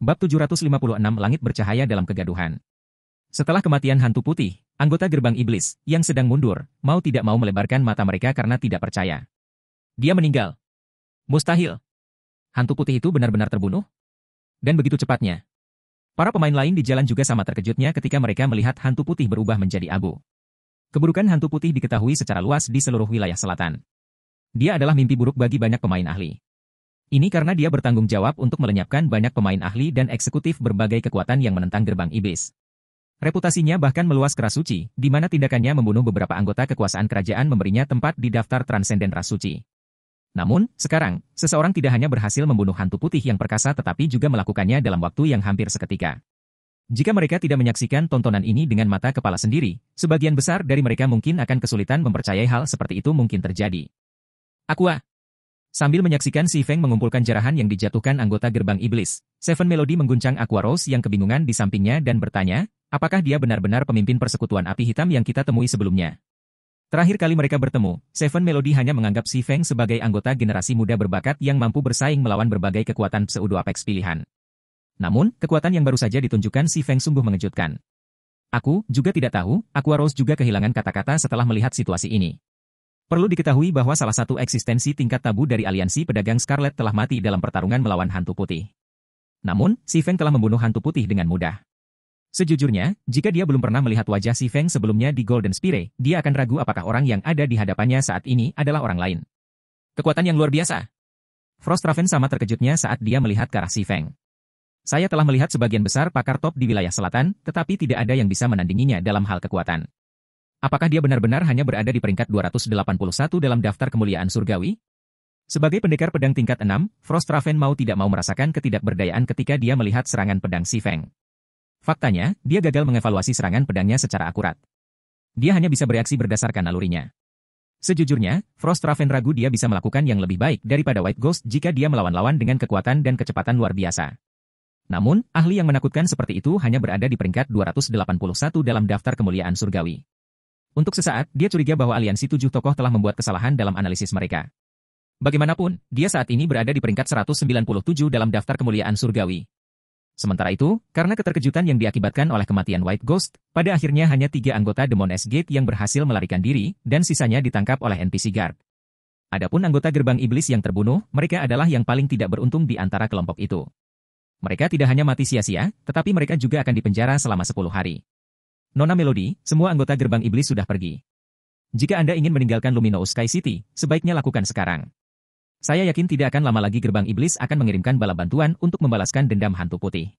Bab 756 Langit bercahaya dalam kegaduhan. Setelah kematian hantu putih, anggota gerbang iblis, yang sedang mundur, mau tidak mau melebarkan mata mereka karena tidak percaya. Dia meninggal. Mustahil. Hantu putih itu benar-benar terbunuh? Dan begitu cepatnya. Para pemain lain di jalan juga sama terkejutnya ketika mereka melihat hantu putih berubah menjadi abu. Keburukan hantu putih diketahui secara luas di seluruh wilayah selatan. Dia adalah mimpi buruk bagi banyak pemain ahli. Ini karena dia bertanggung jawab untuk melenyapkan banyak pemain ahli dan eksekutif berbagai kekuatan yang menentang gerbang iblis. Reputasinya bahkan meluas ke ras suci, di mana tindakannya membunuh beberapa anggota kekuasaan kerajaan memberinya tempat di daftar transenden ras suci. Namun, sekarang, seseorang tidak hanya berhasil membunuh hantu putih yang perkasa tetapi juga melakukannya dalam waktu yang hampir seketika. Jika mereka tidak menyaksikan tontonan ini dengan mata kepala sendiri, sebagian besar dari mereka mungkin akan kesulitan mempercayai hal seperti itu mungkin terjadi. Aqua. Sambil menyaksikan Si Feng mengumpulkan jarahan yang dijatuhkan anggota gerbang iblis, Seven Melody mengguncang Aqua Rose yang kebingungan di sampingnya dan bertanya, apakah dia benar-benar pemimpin persekutuan api hitam yang kita temui sebelumnya? Terakhir kali mereka bertemu, Seven Melody hanya menganggap Si Feng sebagai anggota generasi muda berbakat yang mampu bersaing melawan berbagai kekuatan pseudo apex pilihan. Namun, kekuatan yang baru saja ditunjukkan Si Feng sungguh mengejutkan. Aku juga tidak tahu, Aqua Rose juga kehilangan kata-kata setelah melihat situasi ini. Perlu diketahui bahwa salah satu eksistensi tingkat tabu dari aliansi pedagang Scarlet telah mati dalam pertarungan melawan hantu putih. Namun, Si Feng telah membunuh hantu putih dengan mudah. Sejujurnya, jika dia belum pernah melihat wajah Si Feng sebelumnya di Golden Spire, dia akan ragu apakah orang yang ada di hadapannya saat ini adalah orang lain. Kekuatan yang luar biasa. Frosthaven sama terkejutnya saat dia melihat ke arah Si Feng. Saya telah melihat sebagian besar pakar top di wilayah selatan, tetapi tidak ada yang bisa menandinginya dalam hal kekuatan. Apakah dia benar-benar hanya berada di peringkat 281 dalam daftar kemuliaan surgawi? Sebagai pendekar pedang tingkat 6, Frosthaven mau tidak mau merasakan ketidakberdayaan ketika dia melihat serangan pedang Si Feng. Faktanya, dia gagal mengevaluasi serangan pedangnya secara akurat. Dia hanya bisa bereaksi berdasarkan nalurinya. Sejujurnya, Frosthaven ragu dia bisa melakukan yang lebih baik daripada White Ghost jika dia melawan-lawan dengan kekuatan dan kecepatan luar biasa. Namun, ahli yang menakutkan seperti itu hanya berada di peringkat 281 dalam daftar kemuliaan surgawi. Untuk sesaat, dia curiga bahwa aliansi 7 tokoh telah membuat kesalahan dalam analisis mereka. Bagaimanapun, dia saat ini berada di peringkat 197 dalam daftar kemuliaan surgawi. Sementara itu, karena keterkejutan yang diakibatkan oleh kematian White Ghost, pada akhirnya hanya 3 anggota Demon S Gate yang berhasil melarikan diri, dan sisanya ditangkap oleh NPC Guard. Adapun anggota gerbang iblis yang terbunuh, mereka adalah yang paling tidak beruntung di antara kelompok itu. Mereka tidak hanya mati sia-sia, tetapi mereka juga akan dipenjara selama 10 hari. Nona Melody, semua anggota gerbang iblis sudah pergi. Jika Anda ingin meninggalkan Luminous Sky City, sebaiknya lakukan sekarang. Saya yakin tidak akan lama lagi gerbang iblis akan mengirimkan bala bantuan untuk membalaskan dendam hantu putih.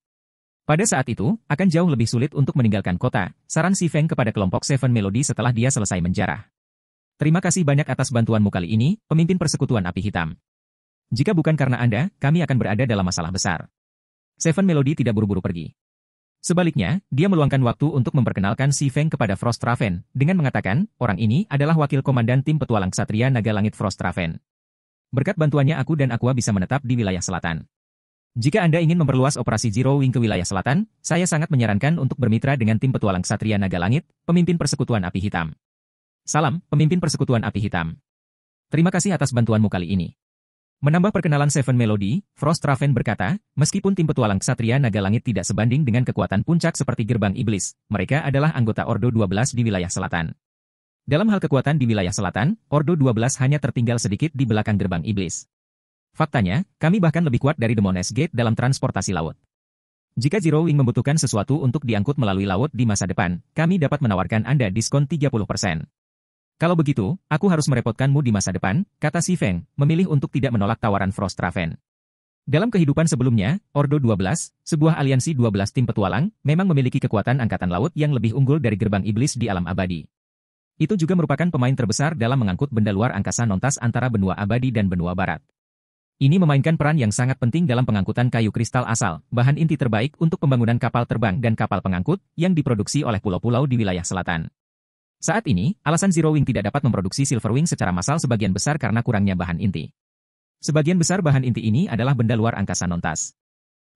Pada saat itu, akan jauh lebih sulit untuk meninggalkan kota, saran Si Feng kepada kelompok Seven Melody setelah dia selesai menjarah. Terima kasih banyak atas bantuanmu kali ini, pemimpin persekutuan api hitam. Jika bukan karena Anda, kami akan berada dalam masalah besar. Seven Melody tidak buru-buru pergi. Sebaliknya, dia meluangkan waktu untuk memperkenalkan Si Feng kepada Frosthaven, dengan mengatakan, orang ini adalah wakil komandan tim petualang Ksatria Naga Langit Frosthaven. Berkat bantuannya aku dan Aqua bisa menetap di wilayah selatan. Jika Anda ingin memperluas operasi Zero Wing ke wilayah selatan, saya sangat menyarankan untuk bermitra dengan tim petualang Ksatria Naga Langit, pemimpin persekutuan api hitam. Salam, pemimpin persekutuan api hitam. Terima kasih atas bantuanmu kali ini. Menambah perkenalan Seven Melody, Frosthaven berkata, meskipun tim petualang Ksatria Naga Langit tidak sebanding dengan kekuatan puncak seperti gerbang iblis, mereka adalah anggota Ordo 12 di wilayah selatan. Dalam hal kekuatan di wilayah selatan, Ordo 12 hanya tertinggal sedikit di belakang gerbang iblis. Faktanya, kami bahkan lebih kuat dari Demon S Gate dalam transportasi laut. Jika Zero Wing membutuhkan sesuatu untuk diangkut melalui laut di masa depan, kami dapat menawarkan Anda diskon 30%. Kalau begitu, aku harus merepotkanmu di masa depan, kata Si Feng, memilih untuk tidak menolak tawaran Frosthaven. Dalam kehidupan sebelumnya, Ordo 12, sebuah aliansi 12 tim petualang, memang memiliki kekuatan angkatan laut yang lebih unggul dari gerbang iblis di alam abadi. Itu juga merupakan pemain terbesar dalam mengangkut benda luar angkasa nontas antara benua abadi dan benua barat. Ini memainkan peran yang sangat penting dalam pengangkutan kayu kristal asal, bahan inti terbaik untuk pembangunan kapal terbang dan kapal pengangkut, yang diproduksi oleh pulau-pulau di wilayah selatan. Saat ini, alasan Zero Wing tidak dapat memproduksi Silverwing secara massal sebagian besar karena kurangnya bahan inti. Sebagian besar bahan inti ini adalah benda luar angkasa nontas.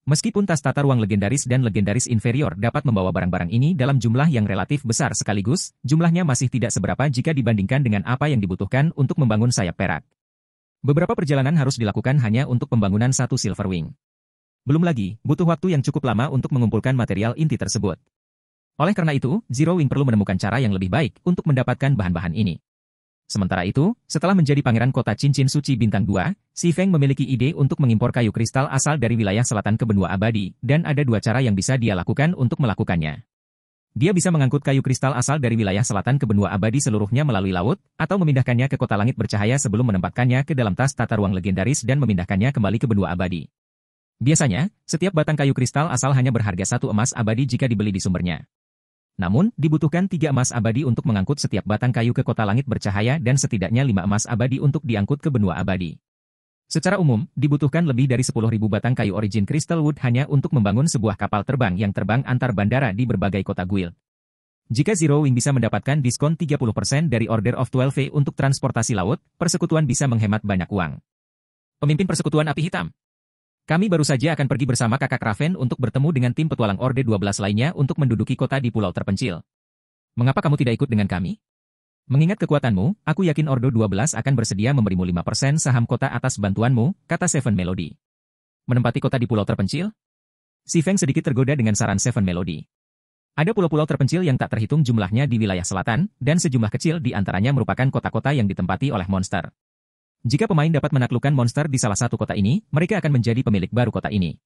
Meskipun tas tata ruang legendaris dan legendaris inferior dapat membawa barang-barang ini dalam jumlah yang relatif besar sekaligus, jumlahnya masih tidak seberapa jika dibandingkan dengan apa yang dibutuhkan untuk membangun sayap perak. Beberapa perjalanan harus dilakukan hanya untuk pembangunan satu Silverwing. Belum lagi, butuh waktu yang cukup lama untuk mengumpulkan material inti tersebut. Oleh karena itu, Zero Wing perlu menemukan cara yang lebih baik untuk mendapatkan bahan-bahan ini. Sementara itu, setelah menjadi pangeran kota cincin suci bintang 2, Si Feng memiliki ide untuk mengimpor kayu kristal asal dari wilayah selatan ke benua abadi, dan ada dua cara yang bisa dia lakukan untuk melakukannya. Dia bisa mengangkut kayu kristal asal dari wilayah selatan ke benua abadi seluruhnya melalui laut, atau memindahkannya ke kota langit bercahaya sebelum menempatkannya ke dalam tas tata ruang legendaris dan memindahkannya kembali ke benua abadi. Biasanya, setiap batang kayu kristal asal hanya berharga 1 emas abadi jika dibeli di sumbernya. Namun, dibutuhkan 3 emas abadi untuk mengangkut setiap batang kayu ke kota langit bercahaya dan setidaknya 5 emas abadi untuk diangkut ke benua abadi. Secara umum, dibutuhkan lebih dari 10.000 batang kayu origin Crystal Wood hanya untuk membangun sebuah kapal terbang yang terbang antar bandara di berbagai kota guild. Jika Zero Wing bisa mendapatkan diskon 30% dari Order of 12 untuk transportasi laut, persekutuan bisa menghemat banyak uang. Pemimpin Persekutuan Api Hitam. Kami baru saja akan pergi bersama kakak Raven untuk bertemu dengan tim petualang Orde 12 lainnya untuk menduduki kota di pulau terpencil. Mengapa kamu tidak ikut dengan kami? Mengingat kekuatanmu, aku yakin Orde 12 akan bersedia memberimu 5% saham kota atas bantuanmu, kata Seven Melody. Menempati kota di pulau terpencil? Si Feng sedikit tergoda dengan saran Seven Melody. Ada pulau-pulau terpencil yang tak terhitung jumlahnya di wilayah selatan, dan sejumlah kecil di antaranya merupakan kota-kota yang ditempati oleh monster. Jika pemain dapat menaklukkan monster di salah satu kota ini, mereka akan menjadi pemilik baru kota ini.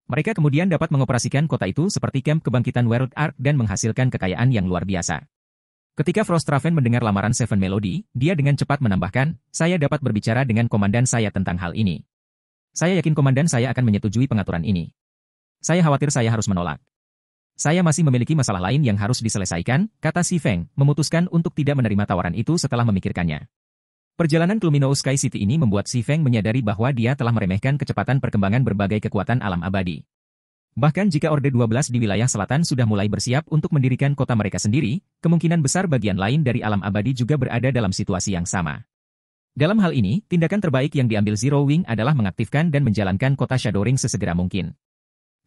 Mereka kemudian dapat mengoperasikan kota itu seperti kamp kebangkitan World Ark dan menghasilkan kekayaan yang luar biasa. Ketika Frost Raven mendengar lamaran Seven Melody, dia dengan cepat menambahkan, saya dapat berbicara dengan komandan saya tentang hal ini. Saya yakin komandan saya akan menyetujui pengaturan ini. Saya khawatir saya harus menolak. Saya masih memiliki masalah lain yang harus diselesaikan, kata Si Feng, memutuskan untuk tidak menerima tawaran itu setelah memikirkannya. Perjalanan ke Luminous Sky City ini membuat Si Feng menyadari bahwa dia telah meremehkan kecepatan perkembangan berbagai kekuatan alam abadi. Bahkan jika Orde 12 di wilayah selatan sudah mulai bersiap untuk mendirikan kota mereka sendiri, kemungkinan besar bagian lain dari alam abadi juga berada dalam situasi yang sama. Dalam hal ini, tindakan terbaik yang diambil Zero Wing adalah mengaktifkan dan menjalankan kota Shadowring sesegera mungkin.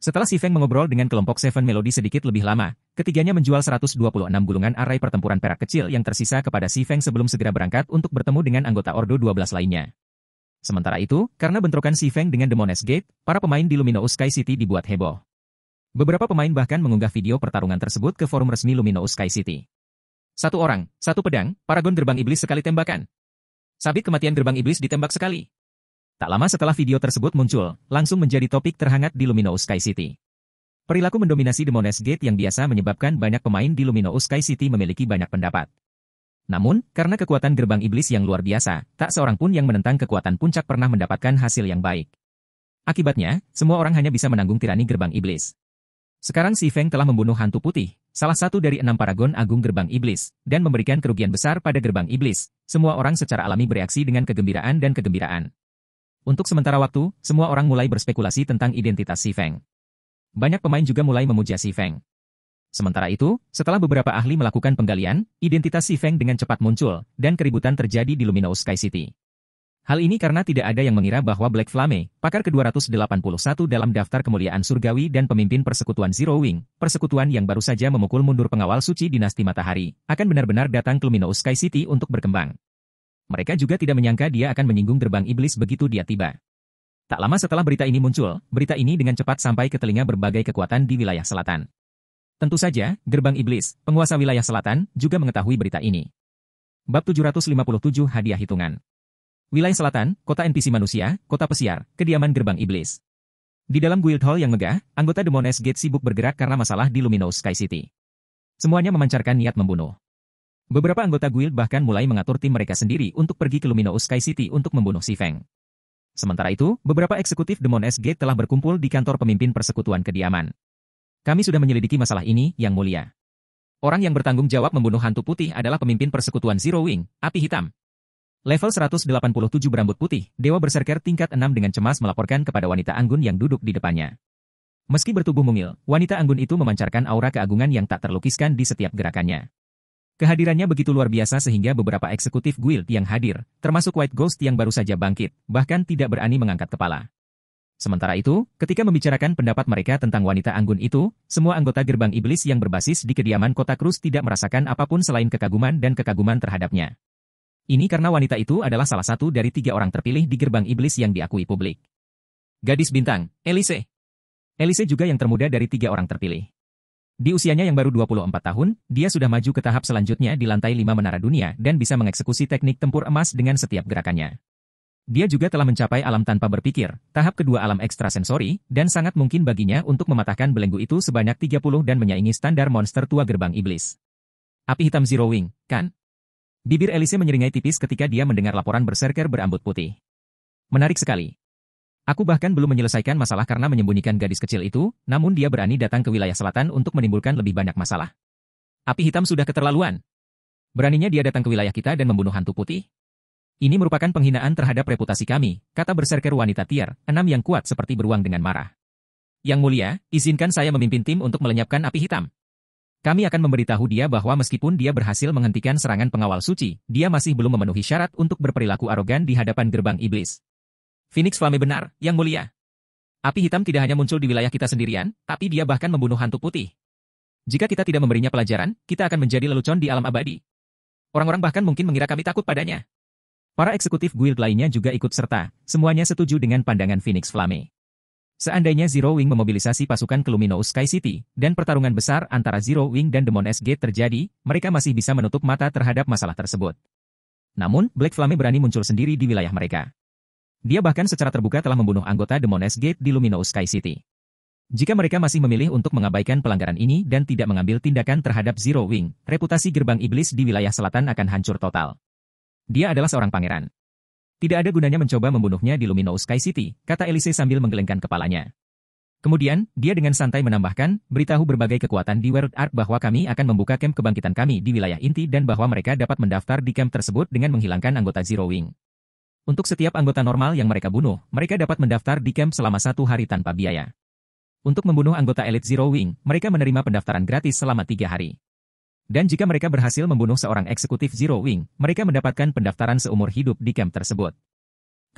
Setelah Si Feng mengobrol dengan kelompok Seven Melody sedikit lebih lama, ketiganya menjual 126 gulungan arai pertempuran perak kecil yang tersisa kepada Si Feng sebelum segera berangkat untuk bertemu dengan anggota Ordo 12 lainnya. Sementara itu, karena bentrokan Si Feng dengan Demoness Gate, para pemain di Luminous Sky City dibuat heboh. Beberapa pemain bahkan mengunggah video pertarungan tersebut ke forum resmi Luminous Sky City. 1 orang, 1 pedang, Paragon Gerbang Iblis sekali tembakan. Sabit kematian Gerbang Iblis ditembak sekali. Tak lama setelah video tersebut muncul, langsung menjadi topik terhangat di Luminous Sky City. Perilaku mendominasi Demoness Gate yang biasa menyebabkan banyak pemain di Luminous Sky City memiliki banyak pendapat. Namun, karena kekuatan Gerbang Iblis yang luar biasa, tak seorang pun yang menentang kekuatan puncak pernah mendapatkan hasil yang baik. Akibatnya, semua orang hanya bisa menanggung tirani Gerbang Iblis. Sekarang Si Feng telah membunuh Hantu Putih, salah satu dari 6 Paragon Agung Gerbang Iblis, dan memberikan kerugian besar pada Gerbang Iblis. Semua orang secara alami bereaksi dengan kegembiraan dan kegembiraan. Untuk sementara waktu, semua orang mulai berspekulasi tentang identitas Si Feng. Banyak pemain juga mulai memuja Si Feng. Sementara itu, setelah beberapa ahli melakukan penggalian, identitas Si Feng dengan cepat muncul, dan keributan terjadi di Luminous Sky City. Hal ini karena tidak ada yang mengira bahwa Black Flame, pakar ke-281 dalam daftar kemuliaan surgawi dan pemimpin persekutuan Zero Wing, persekutuan yang baru saja memukul mundur pengawal suci dinasti matahari, akan benar-benar datang ke Luminous Sky City untuk berkembang. Mereka juga tidak menyangka dia akan menyinggung Gerbang Iblis begitu dia tiba. Tak lama setelah berita ini muncul, berita ini dengan cepat sampai ke telinga berbagai kekuatan di wilayah selatan. Tentu saja, Gerbang Iblis, penguasa wilayah selatan, juga mengetahui berita ini. Bab 757 Hadiah Hitungan. Wilayah selatan, kota NPC manusia, kota pesiar, kediaman Gerbang Iblis. Di dalam guild hall yang megah, anggota Demoness Gate sibuk bergerak karena masalah di Luminous Sky City. Semuanya memancarkan niat membunuh. Beberapa anggota guild bahkan mulai mengatur tim mereka sendiri untuk pergi ke Luminous Sky City untuk membunuh Si Feng. Sementara itu, beberapa eksekutif Demoness Gate telah berkumpul di kantor pemimpin persekutuan kediaman. Kami sudah menyelidiki masalah ini, Yang Mulia. Orang yang bertanggung jawab membunuh Hantu Putih adalah pemimpin persekutuan Zero Wing, Api Hitam. Level 187 berambut putih, Dewa Berserker tingkat 6 dengan cemas melaporkan kepada wanita anggun yang duduk di depannya. Meski bertubuh mungil, wanita anggun itu memancarkan aura keagungan yang tak terlukiskan di setiap gerakannya. Kehadirannya begitu luar biasa sehingga beberapa eksekutif guild yang hadir, termasuk White Ghost yang baru saja bangkit, bahkan tidak berani mengangkat kepala. Sementara itu, ketika membicarakan pendapat mereka tentang wanita anggun itu, semua anggota Gerbang Iblis yang berbasis di kediaman Kota Cruz tidak merasakan apapun selain kekaguman dan kekaguman terhadapnya. Ini karena wanita itu adalah salah satu dari 3 orang terpilih di Gerbang Iblis yang diakui publik. Gadis bintang, Elise. Elise juga yang termuda dari 3 orang terpilih. Di usianya yang baru 24 tahun, dia sudah maju ke tahap selanjutnya di lantai 5 menara dunia dan bisa mengeksekusi teknik tempur emas dengan setiap gerakannya. Dia juga telah mencapai alam tanpa berpikir, tahap kedua alam ekstrasensori, dan sangat mungkin baginya untuk mematahkan belenggu itu sebanyak 30 dan menyaingi standar monster tua gerbang iblis. Api hitam Zero Wing, kan? Bibir Elise menyeringai tipis ketika dia mendengar laporan berserker berambut putih. Menarik sekali. Aku bahkan belum menyelesaikan masalah karena menyembunyikan gadis kecil itu, namun dia berani datang ke wilayah selatan untuk menimbulkan lebih banyak masalah. Api hitam sudah keterlaluan. Beraninya dia datang ke wilayah kita dan membunuh hantu putih? Ini merupakan penghinaan terhadap reputasi kami, kata berserker wanita tier 6 yang kuat seperti beruang dengan marah. Yang mulia, izinkan saya memimpin tim untuk melenyapkan api hitam. Kami akan memberitahu dia bahwa meskipun dia berhasil menghentikan serangan pengawal suci, dia masih belum memenuhi syarat untuk berperilaku arogan di hadapan gerbang iblis. Phoenix Flame benar, Yang Mulia. Api hitam tidak hanya muncul di wilayah kita sendirian, tapi dia bahkan membunuh hantu putih. Jika kita tidak memberinya pelajaran, kita akan menjadi lelucon di alam abadi. Orang-orang bahkan mungkin mengira kami takut padanya. Para eksekutif guild lainnya juga ikut serta, semuanya setuju dengan pandangan Phoenix Flame. Seandainya Zero Wing memobilisasi pasukan ke Luminous Sky City, dan pertarungan besar antara Zero Wing dan Demon Gate terjadi, mereka masih bisa menutup mata terhadap masalah tersebut. Namun, Black Flame berani muncul sendiri di wilayah mereka. Dia bahkan secara terbuka telah membunuh anggota Demon Gate di Luminous Sky City. Jika mereka masih memilih untuk mengabaikan pelanggaran ini dan tidak mengambil tindakan terhadap Zero Wing, reputasi gerbang iblis di wilayah selatan akan hancur total. Dia adalah seorang pangeran. Tidak ada gunanya mencoba membunuhnya di Luminous Sky City, kata Elise sambil menggelengkan kepalanya. Kemudian, dia dengan santai menambahkan, beritahu berbagai kekuatan di World Ark bahwa kami akan membuka camp kebangkitan kami di wilayah inti dan bahwa mereka dapat mendaftar di camp tersebut dengan menghilangkan anggota Zero Wing. Untuk setiap anggota normal yang mereka bunuh, mereka dapat mendaftar di camp selama 1 hari tanpa biaya. Untuk membunuh anggota Elite Zero Wing, mereka menerima pendaftaran gratis selama 3 hari. Dan jika mereka berhasil membunuh seorang eksekutif Zero Wing, mereka mendapatkan pendaftaran seumur hidup di camp tersebut.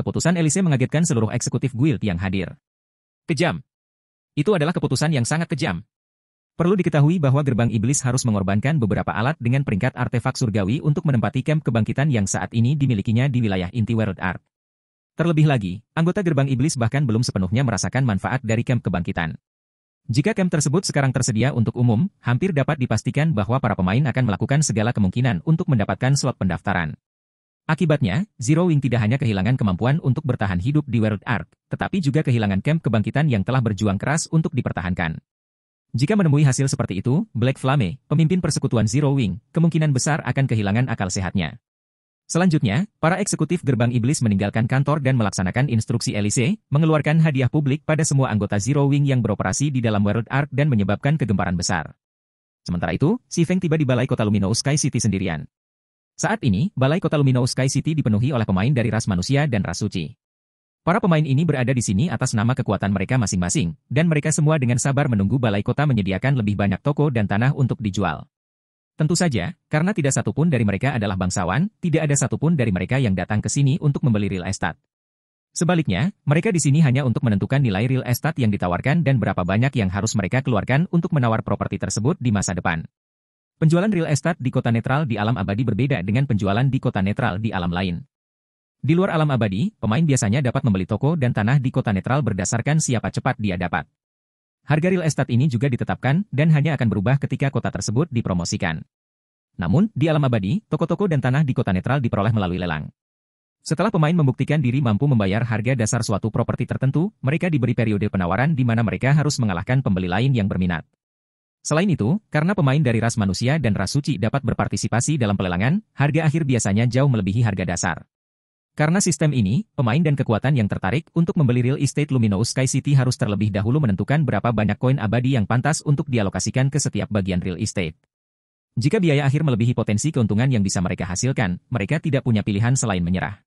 Keputusan Elise mengagetkan seluruh eksekutif guild yang hadir. Kejam. Itu adalah keputusan yang sangat kejam. Perlu diketahui bahwa gerbang iblis harus mengorbankan beberapa alat dengan peringkat artefak surgawi untuk menempati camp kebangkitan yang saat ini dimilikinya di wilayah inti World Ark. Terlebih lagi, anggota gerbang iblis bahkan belum sepenuhnya merasakan manfaat dari camp kebangkitan. Jika camp tersebut sekarang tersedia untuk umum, hampir dapat dipastikan bahwa para pemain akan melakukan segala kemungkinan untuk mendapatkan slot pendaftaran. Akibatnya, Zero Wing tidak hanya kehilangan kemampuan untuk bertahan hidup di World Ark, tetapi juga kehilangan camp kebangkitan yang telah berjuang keras untuk dipertahankan. Jika menemui hasil seperti itu, Black Flame, pemimpin persekutuan Zero Wing, kemungkinan besar akan kehilangan akal sehatnya. Selanjutnya, para eksekutif gerbang iblis meninggalkan kantor dan melaksanakan instruksi Elise, mengeluarkan hadiah publik pada semua anggota Zero Wing yang beroperasi di dalam World Ark dan menyebabkan kegemparan besar. Sementara itu, Si Feng tiba di balai kota Luminous Sky City sendirian. Saat ini, balai kota Luminous Sky City dipenuhi oleh pemain dari ras manusia dan ras suci. Para pemain ini berada di sini atas nama kekuatan mereka masing-masing, dan mereka semua dengan sabar menunggu balai kota menyediakan lebih banyak toko dan tanah untuk dijual. Tentu saja, karena tidak satupun dari mereka adalah bangsawan, tidak ada satupun dari mereka yang datang ke sini untuk membeli real estate. Sebaliknya, mereka di sini hanya untuk menentukan nilai real estate yang ditawarkan dan berapa banyak yang harus mereka keluarkan untuk menawar properti tersebut di masa depan. Penjualan real estate di kota netral di alam abadi berbeda dengan penjualan di kota netral di alam lain. Di luar alam abadi, pemain biasanya dapat membeli toko dan tanah di kota netral berdasarkan siapa cepat dia dapat. Harga real estate ini juga ditetapkan dan hanya akan berubah ketika kota tersebut dipromosikan. Namun, di alam abadi, toko-toko dan tanah di kota netral diperoleh melalui lelang. Setelah pemain membuktikan diri mampu membayar harga dasar suatu properti tertentu, mereka diberi periode penawaran di mana mereka harus mengalahkan pembeli lain yang berminat. Selain itu, karena pemain dari ras manusia dan ras suci dapat berpartisipasi dalam pelelangan, harga akhir biasanya jauh melebihi harga dasar. Karena sistem ini, pemain dan kekuatan yang tertarik untuk membeli real estate Luminous Sky City harus terlebih dahulu menentukan berapa banyak koin abadi yang pantas untuk dialokasikan ke setiap bagian real estate. Jika biaya akhir melebihi potensi keuntungan yang bisa mereka hasilkan, mereka tidak punya pilihan selain menyerah.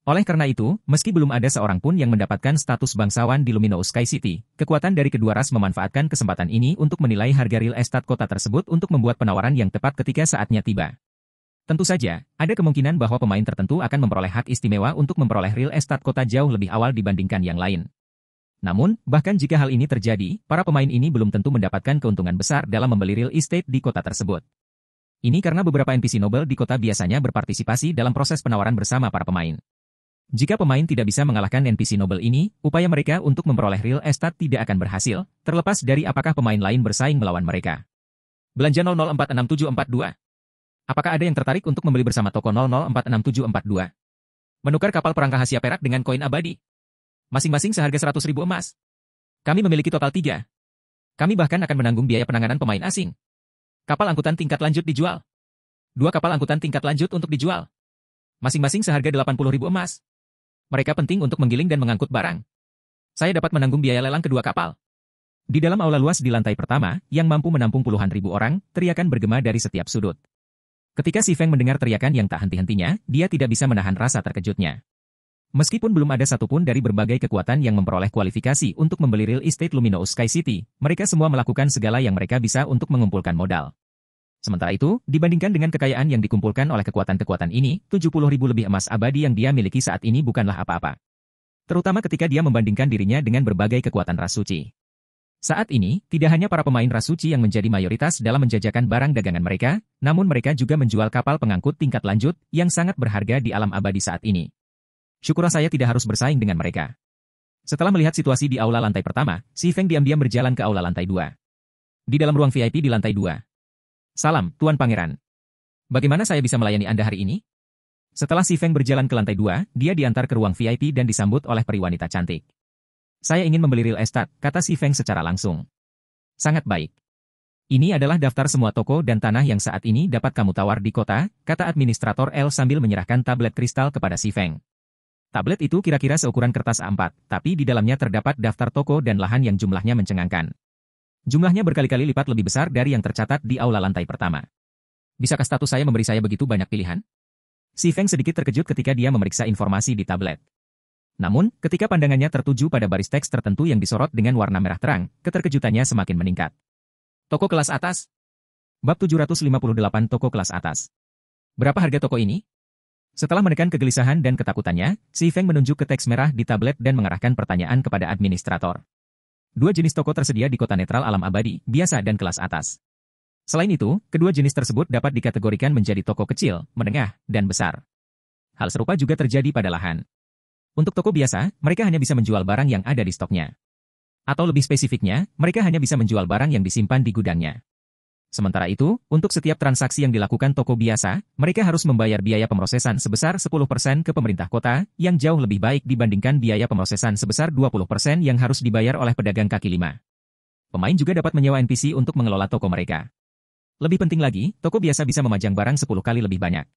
Oleh karena itu, meski belum ada seorang pun yang mendapatkan status bangsawan di Luminous Sky City, kekuatan dari kedua ras memanfaatkan kesempatan ini untuk menilai harga real estate kota tersebut untuk membuat penawaran yang tepat ketika saatnya tiba. Tentu saja, ada kemungkinan bahwa pemain tertentu akan memperoleh hak istimewa untuk memperoleh real estate kota jauh lebih awal dibandingkan yang lain. Namun, bahkan jika hal ini terjadi, para pemain ini belum tentu mendapatkan keuntungan besar dalam membeli real estate di kota tersebut. Ini karena beberapa NPC Nobel di kota biasanya berpartisipasi dalam proses penawaran bersama para pemain. Jika pemain tidak bisa mengalahkan NPC Noble ini, upaya mereka untuk memperoleh real estate tidak akan berhasil, terlepas dari apakah pemain lain bersaing melawan mereka. Belanja 00466742. Apakah ada yang tertarik untuk membeli bersama toko 00466742? Menukar kapal perang rahasia perak dengan koin abadi. Masing-masing seharga 100.000 emas. Kami memiliki total 3. Kami bahkan akan menanggung biaya penanganan pemain asing. Kapal angkutan tingkat lanjut dijual. 2 kapal angkutan tingkat lanjut untuk dijual. Masing-masing seharga 80.000 emas. Mereka penting untuk menggiling dan mengangkut barang. Saya dapat menanggung biaya lelang kedua kapal. Di dalam aula luas di lantai pertama, yang mampu menampung puluhan ribu orang, teriakan bergema dari setiap sudut. Ketika Si Feng mendengar teriakan yang tak henti-hentinya, dia tidak bisa menahan rasa terkejutnya. Meskipun belum ada satupun dari berbagai kekuatan yang memperoleh kualifikasi untuk membeli real estate Luminous Sky City, mereka semua melakukan segala yang mereka bisa untuk mengumpulkan modal. Sementara itu, dibandingkan dengan kekayaan yang dikumpulkan oleh kekuatan-kekuatan ini, 70.000 lebih emas abadi yang dia miliki saat ini bukanlah apa-apa. Terutama ketika dia membandingkan dirinya dengan berbagai kekuatan ras suci. Saat ini, tidak hanya para pemain ras suci yang menjadi mayoritas dalam menjajakan barang dagangan mereka, namun mereka juga menjual kapal pengangkut tingkat lanjut yang sangat berharga di alam abadi saat ini. Syukurlah saya tidak harus bersaing dengan mereka. Setelah melihat situasi di aula lantai pertama, Si Feng diam-diam berjalan ke aula lantai 2. Di dalam ruang VIP di lantai 2. Salam, Tuan Pangeran. Bagaimana saya bisa melayani Anda hari ini? Setelah Si Feng berjalan ke lantai 2, dia diantar ke ruang VIP dan disambut oleh peri wanita cantik. Saya ingin membeli real estate, kata Si Feng secara langsung. Sangat baik. Ini adalah daftar semua toko dan tanah yang saat ini dapat kamu tawar di kota, kata administrator L sambil menyerahkan tablet kristal kepada Si Feng. Tablet itu kira-kira seukuran kertas A4, tapi di dalamnya terdapat daftar toko dan lahan yang jumlahnya mencengangkan. Jumlahnya berkali-kali lipat lebih besar dari yang tercatat di aula lantai pertama. Bisakah status saya memberi saya begitu banyak pilihan? Si Feng sedikit terkejut ketika dia memeriksa informasi di tablet. Namun, ketika pandangannya tertuju pada baris teks tertentu yang disorot dengan warna merah terang, keterkejutannya semakin meningkat. Toko kelas atas? Bab 758 Toko kelas atas. Berapa harga toko ini? Setelah menekan kegelisahan dan ketakutannya, Si Feng menunjuk ke teks merah di tablet dan mengarahkan pertanyaan kepada administrator. 2 jenis toko tersedia di kota netral alam abadi, biasa dan kelas atas. Selain itu, kedua jenis tersebut dapat dikategorikan menjadi toko kecil, menengah, dan besar. Hal serupa juga terjadi pada lahan. Untuk toko biasa, mereka hanya bisa menjual barang yang ada di stoknya. Atau lebih spesifiknya, mereka hanya bisa menjual barang yang disimpan di gudangnya. Sementara itu, untuk setiap transaksi yang dilakukan toko biasa, mereka harus membayar biaya pemrosesan sebesar 10% ke pemerintah kota, yang jauh lebih baik dibandingkan biaya pemrosesan sebesar 20% yang harus dibayar oleh pedagang kaki lima. Pemain juga dapat menyewa NPC untuk mengelola toko mereka. Lebih penting lagi, toko biasa bisa memajang barang 10 kali lebih banyak.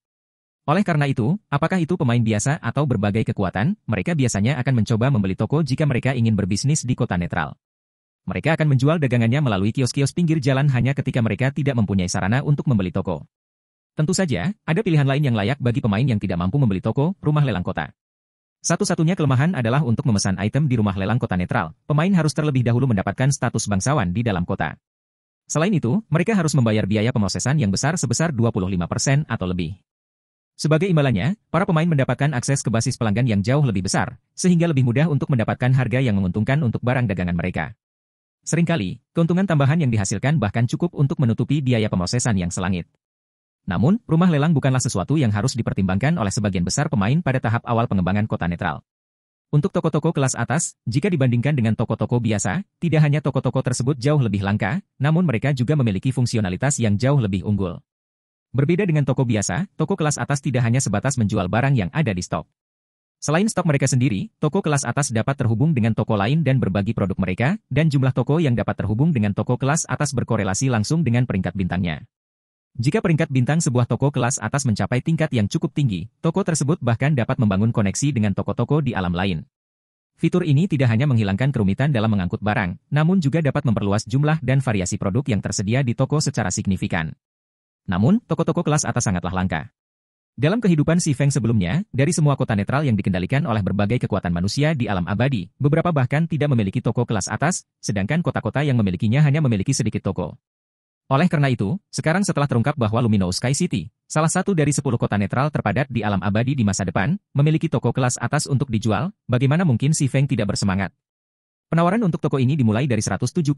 Oleh karena itu, apakah itu pemain biasa atau berbagai kekuatan, mereka biasanya akan mencoba membeli toko jika mereka ingin berbisnis di kota netral. Mereka akan menjual dagangannya melalui kios-kios pinggir jalan hanya ketika mereka tidak mempunyai sarana untuk membeli toko. Tentu saja, ada pilihan lain yang layak bagi pemain yang tidak mampu membeli toko, rumah lelang kota. Satu-satunya kelemahan adalah untuk memesan item di rumah lelang kota netral, pemain harus terlebih dahulu mendapatkan status bangsawan di dalam kota. Selain itu, mereka harus membayar biaya pemrosesan yang besar sebesar 25% atau lebih. Sebagai imbalannya, para pemain mendapatkan akses ke basis pelanggan yang jauh lebih besar, sehingga lebih mudah untuk mendapatkan harga yang menguntungkan untuk barang dagangan mereka. Seringkali, keuntungan tambahan yang dihasilkan bahkan cukup untuk menutupi biaya pemrosesan yang selangit. Namun, rumah lelang bukanlah sesuatu yang harus dipertimbangkan oleh sebagian besar pemain pada tahap awal pengembangan kota netral. Untuk toko-toko kelas atas, jika dibandingkan dengan toko-toko biasa, tidak hanya toko-toko tersebut jauh lebih langka, namun mereka juga memiliki fungsionalitas yang jauh lebih unggul. Berbeda dengan toko biasa, toko kelas atas tidak hanya sebatas menjual barang yang ada di stok. Selain stok mereka sendiri, toko kelas atas dapat terhubung dengan toko lain dan berbagi produk mereka, dan jumlah toko yang dapat terhubung dengan toko kelas atas berkorelasi langsung dengan peringkat bintangnya. Jika peringkat bintang sebuah toko kelas atas mencapai tingkat yang cukup tinggi, toko tersebut bahkan dapat membangun koneksi dengan toko-toko di alam lain. Fitur ini tidak hanya menghilangkan kerumitan dalam mengangkut barang, namun juga dapat memperluas jumlah dan variasi produk yang tersedia di toko secara signifikan. Namun, toko-toko kelas atas sangatlah langka. Dalam kehidupan Si Feng sebelumnya, dari semua kota netral yang dikendalikan oleh berbagai kekuatan manusia di alam abadi, beberapa bahkan tidak memiliki toko kelas atas, sedangkan kota-kota yang memilikinya hanya memiliki sedikit toko. Oleh karena itu, sekarang setelah terungkap bahwa Luminous Sky City, salah satu dari 10 kota netral terpadat di alam abadi di masa depan, memiliki toko kelas atas untuk dijual, bagaimana mungkin Si Feng tidak bersemangat? Penawaran untuk toko ini dimulai dari 175.000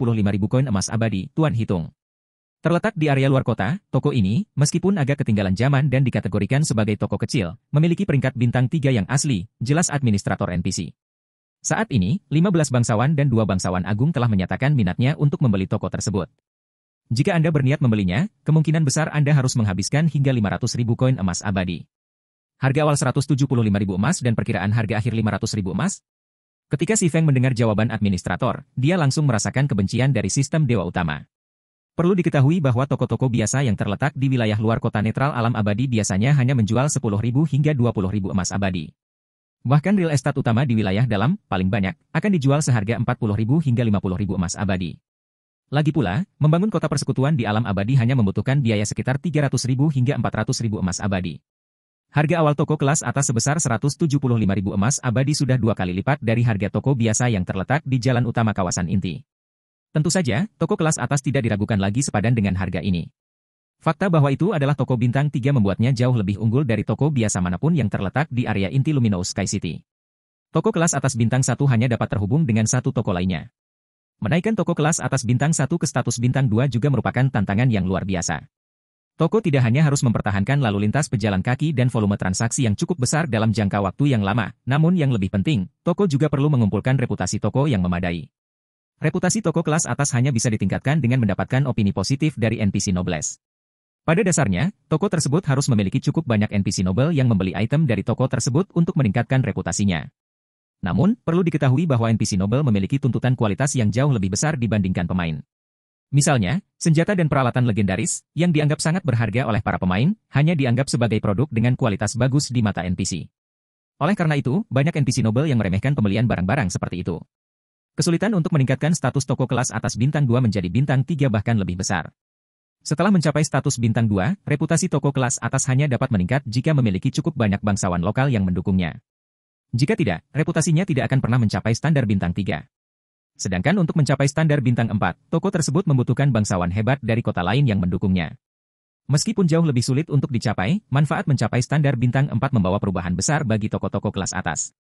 koin emas abadi, Tuan hitung. Terletak di area luar kota, toko ini, meskipun agak ketinggalan zaman dan dikategorikan sebagai toko kecil, memiliki peringkat bintang 3 yang asli, jelas administrator NPC. Saat ini, 15 bangsawan dan 2 bangsawan agung telah menyatakan minatnya untuk membeli toko tersebut. Jika Anda berniat membelinya, kemungkinan besar Anda harus menghabiskan hingga 500.000 koin emas abadi. Harga awal 175.000 emas dan perkiraan harga akhir 500.000 emas? Ketika Si Feng mendengar jawaban administrator, dia langsung merasakan kebencian dari sistem dewa utama. Perlu diketahui bahwa toko-toko biasa yang terletak di wilayah luar kota netral alam abadi biasanya hanya menjual 10.000 hingga 20.000 emas abadi. Bahkan real estate utama di wilayah dalam, paling banyak, akan dijual seharga 40.000 hingga 50.000 emas abadi. Lagi pula, membangun kota persekutuan di alam abadi hanya membutuhkan biaya sekitar 300.000 hingga 400.000 emas abadi. Harga awal toko kelas atas sebesar 175.000 emas abadi sudah 2 kali lipat dari harga toko biasa yang terletak di jalan utama kawasan inti. Tentu saja, toko kelas atas tidak diragukan lagi sepadan dengan harga ini. Fakta bahwa itu adalah toko bintang 3 membuatnya jauh lebih unggul dari toko biasa manapun yang terletak di area inti Luminous Sky City. Toko kelas atas bintang 1 hanya dapat terhubung dengan satu toko lainnya. Menaikkan toko kelas atas bintang 1 ke status bintang 2 juga merupakan tantangan yang luar biasa. Toko tidak hanya harus mempertahankan lalu lintas pejalan kaki dan volume transaksi yang cukup besar dalam jangka waktu yang lama, namun yang lebih penting, toko juga perlu mengumpulkan reputasi toko yang memadai. Reputasi toko kelas atas hanya bisa ditingkatkan dengan mendapatkan opini positif dari NPC Nobles. Pada dasarnya, toko tersebut harus memiliki cukup banyak NPC Noble yang membeli item dari toko tersebut untuk meningkatkan reputasinya. Namun, perlu diketahui bahwa NPC Noble memiliki tuntutan kualitas yang jauh lebih besar dibandingkan pemain. Misalnya, senjata dan peralatan legendaris, yang dianggap sangat berharga oleh para pemain, hanya dianggap sebagai produk dengan kualitas bagus di mata NPC. Oleh karena itu, banyak NPC Noble yang meremehkan pembelian barang-barang seperti itu. Kesulitan untuk meningkatkan status toko kelas atas bintang 2 menjadi bintang 3 bahkan lebih besar. Setelah mencapai status bintang 2, reputasi toko kelas atas hanya dapat meningkat jika memiliki cukup banyak bangsawan lokal yang mendukungnya. Jika tidak, reputasinya tidak akan pernah mencapai standar bintang 3. Sedangkan untuk mencapai standar bintang 4, toko tersebut membutuhkan bangsawan hebat dari kota lain yang mendukungnya. Meskipun jauh lebih sulit untuk dicapai, manfaat mencapai standar bintang 4 membawa perubahan besar bagi toko-toko kelas atas.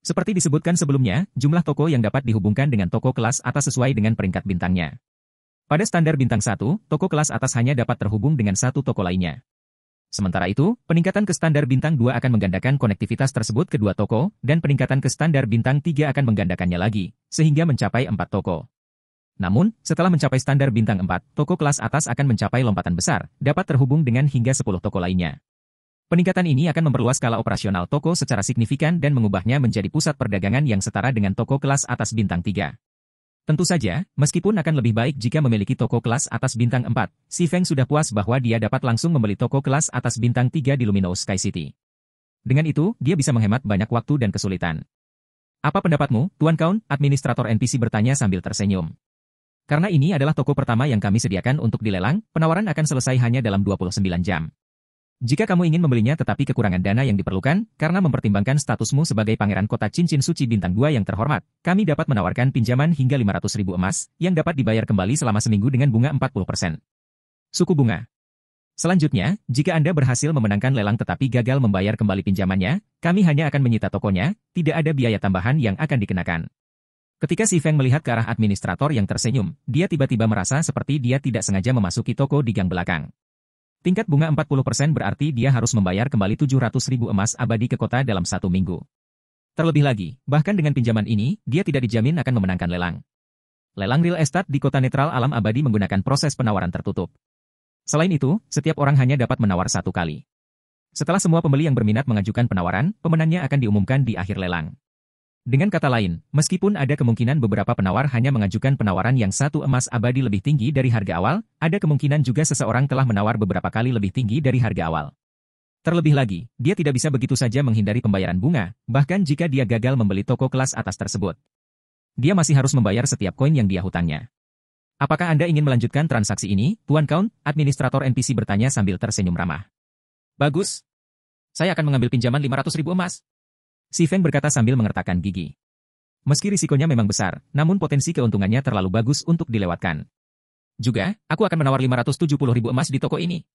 Seperti disebutkan sebelumnya, jumlah toko yang dapat dihubungkan dengan toko kelas atas sesuai dengan peringkat bintangnya. Pada standar bintang 1, toko kelas atas hanya dapat terhubung dengan satu toko lainnya. Sementara itu, peningkatan ke standar bintang 2 akan menggandakan konektivitas tersebut ke 2 toko, dan peningkatan ke standar bintang 3 akan menggandakannya lagi, sehingga mencapai 4 toko. Namun, setelah mencapai standar bintang 4, toko kelas atas akan mencapai lompatan besar, dapat terhubung dengan hingga 10 toko lainnya. Peningkatan ini akan memperluas skala operasional toko secara signifikan dan mengubahnya menjadi pusat perdagangan yang setara dengan toko kelas atas bintang 3. Tentu saja, meskipun akan lebih baik jika memiliki toko kelas atas bintang 4, Si Feng sudah puas bahwa dia dapat langsung membeli toko kelas atas bintang 3 di Luminous Sky City. Dengan itu, dia bisa menghemat banyak waktu dan kesulitan. Apa pendapatmu, Tuan Count? Administrator NPC bertanya sambil tersenyum. Karena ini adalah toko pertama yang kami sediakan untuk dilelang, penawaran akan selesai hanya dalam 29 jam. Jika kamu ingin membelinya tetapi kekurangan dana yang diperlukan, karena mempertimbangkan statusmu sebagai Pangeran Kota Cincin Suci Bintang 2 yang terhormat, kami dapat menawarkan pinjaman hingga 500.000 emas, yang dapat dibayar kembali selama seminggu dengan bunga 40%. Suku bunga. Selanjutnya, jika Anda berhasil memenangkan lelang tetapi gagal membayar kembali pinjamannya, kami hanya akan menyita tokonya, tidak ada biaya tambahan yang akan dikenakan. Ketika Si Feng melihat ke arah administrator yang tersenyum, dia tiba-tiba merasa seperti dia tidak sengaja memasuki toko di gang belakang. Tingkat bunga 40% berarti dia harus membayar kembali 700.000 emas abadi ke kota dalam 1 minggu. Terlebih lagi, bahkan dengan pinjaman ini, dia tidak dijamin akan memenangkan lelang. Lelang real estate di kota netral alam abadi menggunakan proses penawaran tertutup. Selain itu, setiap orang hanya dapat menawar 1 kali. Setelah semua pembeli yang berminat mengajukan penawaran, pemenangnya akan diumumkan di akhir lelang. Dengan kata lain, meskipun ada kemungkinan beberapa penawar hanya mengajukan penawaran yang 1 emas abadi lebih tinggi dari harga awal, ada kemungkinan juga seseorang telah menawar beberapa kali lebih tinggi dari harga awal. Terlebih lagi, dia tidak bisa begitu saja menghindari pembayaran bunga, bahkan jika dia gagal membeli toko kelas atas tersebut. Dia masih harus membayar setiap koin yang dia hutangnya. Apakah Anda ingin melanjutkan transaksi ini, Tuan Count? Administrator NPC bertanya sambil tersenyum ramah. Bagus. Saya akan mengambil pinjaman 500.000 emas. Si Feng berkata sambil mengertakkan gigi. Meski risikonya memang besar, namun potensi keuntungannya terlalu bagus untuk dilewatkan. Juga, aku akan menawar 570.000 emas di toko ini.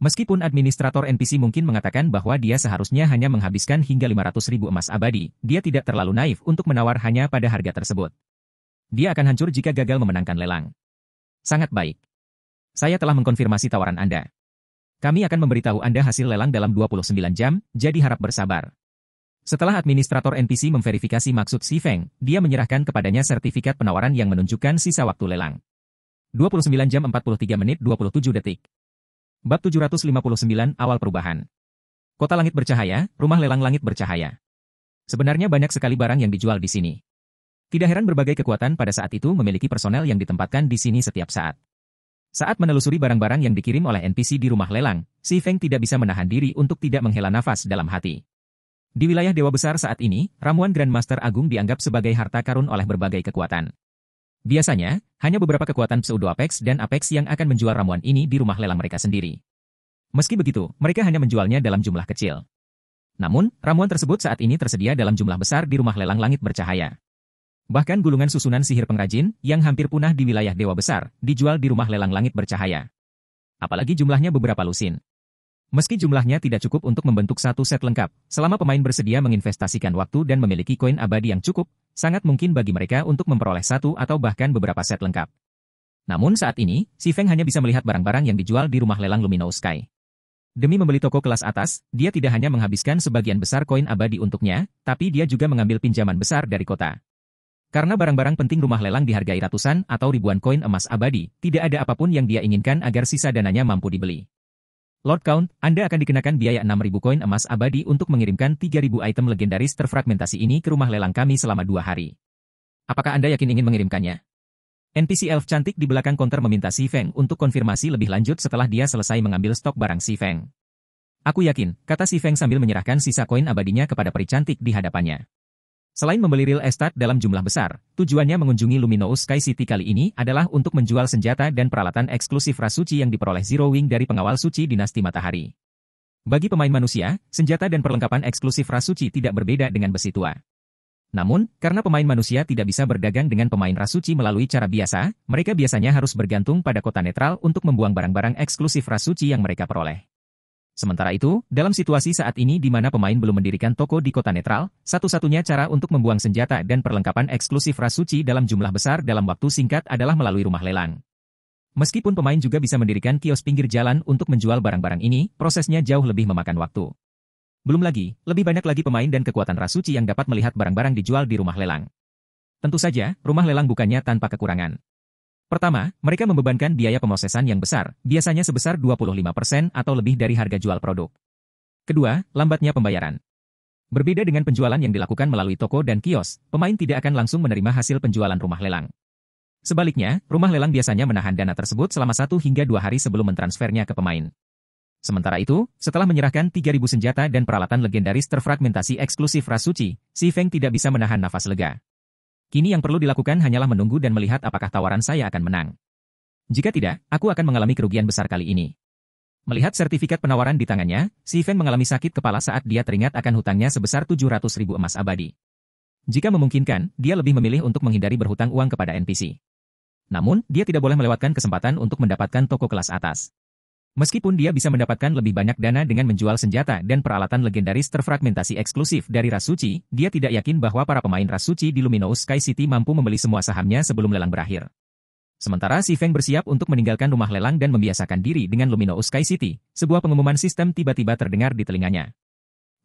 Meskipun administrator NPC mungkin mengatakan bahwa dia seharusnya hanya menghabiskan hingga 500.000 emas abadi, dia tidak terlalu naif untuk menawar hanya pada harga tersebut. Dia akan hancur jika gagal memenangkan lelang. Sangat baik. Saya telah mengkonfirmasi tawaran Anda. Kami akan memberitahu Anda hasil lelang dalam 29 jam, jadi harap bersabar. Setelah administrator NPC memverifikasi maksud Si Feng, dia menyerahkan kepadanya sertifikat penawaran yang menunjukkan sisa waktu lelang. 29 jam 43 menit 27 detik. Bab 759 Awal Perubahan. Kota Langit Bercahaya, Rumah Lelang Langit Bercahaya. Sebenarnya banyak sekali barang yang dijual di sini. Tidak heran berbagai kekuatan pada saat itu memiliki personel yang ditempatkan di sini setiap saat. Saat menelusuri barang-barang yang dikirim oleh NPC di rumah lelang, Si Feng tidak bisa menahan diri untuk tidak menghela nafas dalam hati. Di wilayah Dewa Besar saat ini, ramuan Grandmaster Agung dianggap sebagai harta karun oleh berbagai kekuatan. Biasanya, hanya beberapa kekuatan Pseudo-Apex dan Apex yang akan menjual ramuan ini di rumah lelang mereka sendiri. Meski begitu, mereka hanya menjualnya dalam jumlah kecil. Namun, ramuan tersebut saat ini tersedia dalam jumlah besar di rumah lelang Langit Bercahaya. Bahkan gulungan susunan sihir pengrajin, yang hampir punah di wilayah Dewa Besar, dijual di rumah lelang Langit Bercahaya. Apalagi jumlahnya beberapa lusin. Meski jumlahnya tidak cukup untuk membentuk satu set lengkap, selama pemain bersedia menginvestasikan waktu dan memiliki koin abadi yang cukup, sangat mungkin bagi mereka untuk memperoleh satu atau bahkan beberapa set lengkap. Namun saat ini, Si Feng hanya bisa melihat barang-barang yang dijual di rumah lelang Luminous Sky. Demi membeli toko kelas atas, dia tidak hanya menghabiskan sebagian besar koin abadi untuknya, tapi dia juga mengambil pinjaman besar dari kota. Karena barang-barang penting rumah lelang dihargai ratusan atau ribuan koin emas abadi, tidak ada apapun yang dia inginkan agar sisa dananya mampu dibeli. Lord Count, Anda akan dikenakan biaya 6.000 koin emas abadi untuk mengirimkan 3.000 item legendaris terfragmentasi ini ke rumah lelang kami selama 2 hari. Apakah Anda yakin ingin mengirimkannya? NPC Elf cantik di belakang konter meminta Si Feng untuk konfirmasi lebih lanjut setelah dia selesai mengambil stok barang Si Feng. Aku yakin, kata Si Feng sambil menyerahkan sisa koin abadinya kepada peri cantik di hadapannya. Selain membeli real estate dalam jumlah besar, tujuannya mengunjungi Luminous Sky City kali ini adalah untuk menjual senjata dan peralatan eksklusif ras suci yang diperoleh Zero Wing dari pengawal suci dinasti Matahari. Bagi pemain manusia, senjata dan perlengkapan eksklusif ras suci tidak berbeda dengan besi tua. Namun, karena pemain manusia tidak bisa berdagang dengan pemain ras suci melalui cara biasa, mereka biasanya harus bergantung pada kota netral untuk membuang barang-barang eksklusif ras suci yang mereka peroleh. Sementara itu, dalam situasi saat ini di mana pemain belum mendirikan toko di kota netral, satu-satunya cara untuk membuang senjata dan perlengkapan eksklusif ras suci dalam jumlah besar dalam waktu singkat adalah melalui rumah lelang. Meskipun pemain juga bisa mendirikan kios pinggir jalan untuk menjual barang-barang ini, prosesnya jauh lebih memakan waktu. Belum lagi, lebih banyak lagi pemain dan kekuatan ras suci yang dapat melihat barang-barang dijual di rumah lelang. Tentu saja, rumah lelang bukannya tanpa kekurangan. Pertama, mereka membebankan biaya pemrosesan yang besar, biasanya sebesar 25% atau lebih dari harga jual produk. Kedua, lambatnya pembayaran. Berbeda dengan penjualan yang dilakukan melalui toko dan kios, pemain tidak akan langsung menerima hasil penjualan rumah lelang. Sebaliknya, rumah lelang biasanya menahan dana tersebut selama 1 hingga 2 hari sebelum mentransfernya ke pemain. Sementara itu, setelah menyerahkan 3.000 senjata dan peralatan legendaris terfragmentasi eksklusif ras suci, Si Feng tidak bisa menahan nafas lega. Kini yang perlu dilakukan hanyalah menunggu dan melihat apakah tawaran saya akan menang. Jika tidak, aku akan mengalami kerugian besar kali ini. Melihat sertifikat penawaran di tangannya, Si Feng mengalami sakit kepala saat dia teringat akan hutangnya sebesar 700.000 emas abadi. Jika memungkinkan, dia lebih memilih untuk menghindari berhutang uang kepada NPC. Namun, dia tidak boleh melewatkan kesempatan untuk mendapatkan toko kelas atas. Meskipun dia bisa mendapatkan lebih banyak dana dengan menjual senjata dan peralatan legendaris terfragmentasi eksklusif dari ras suci, dia tidak yakin bahwa para pemain ras suci di Luminous Sky City mampu membeli semua sahamnya sebelum lelang berakhir. Sementara Si Feng bersiap untuk meninggalkan rumah lelang dan membiasakan diri dengan Luminous Sky City, sebuah pengumuman sistem tiba-tiba terdengar di telinganya.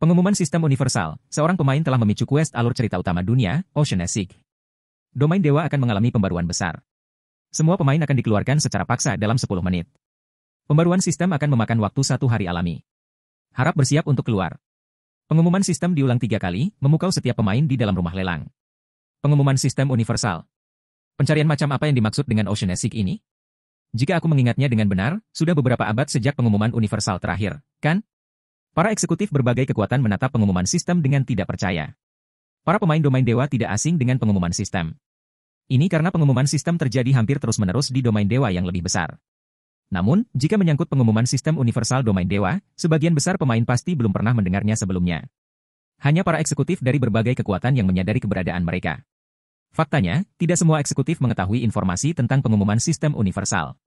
Pengumuman sistem universal, seorang pemain telah memicu quest alur cerita utama dunia, Ocean Seek. Domain dewa akan mengalami pembaruan besar. Semua pemain akan dikeluarkan secara paksa dalam 10 menit. Pembaruan sistem akan memakan waktu 1 hari alami. Harap bersiap untuk keluar. Pengumuman sistem diulang 3 kali, memukau setiap pemain di dalam rumah lelang. Pengumuman sistem universal. Pencarian macam apa yang dimaksud dengan Ocean Seek ini? Jika aku mengingatnya dengan benar, sudah beberapa abad sejak pengumuman universal terakhir, kan? Para eksekutif berbagai kekuatan menatap pengumuman sistem dengan tidak percaya. Para pemain domain dewa tidak asing dengan pengumuman sistem. Ini karena pengumuman sistem terjadi hampir terus-menerus di domain dewa yang lebih besar. Namun, jika menyangkut pengumuman sistem universal domain dewa, sebagian besar pemain pasti belum pernah mendengarnya sebelumnya. Hanya para eksekutif dari berbagai kekuatan yang menyadari keberadaan mereka. Faktanya, tidak semua eksekutif mengetahui informasi tentang pengumuman sistem universal.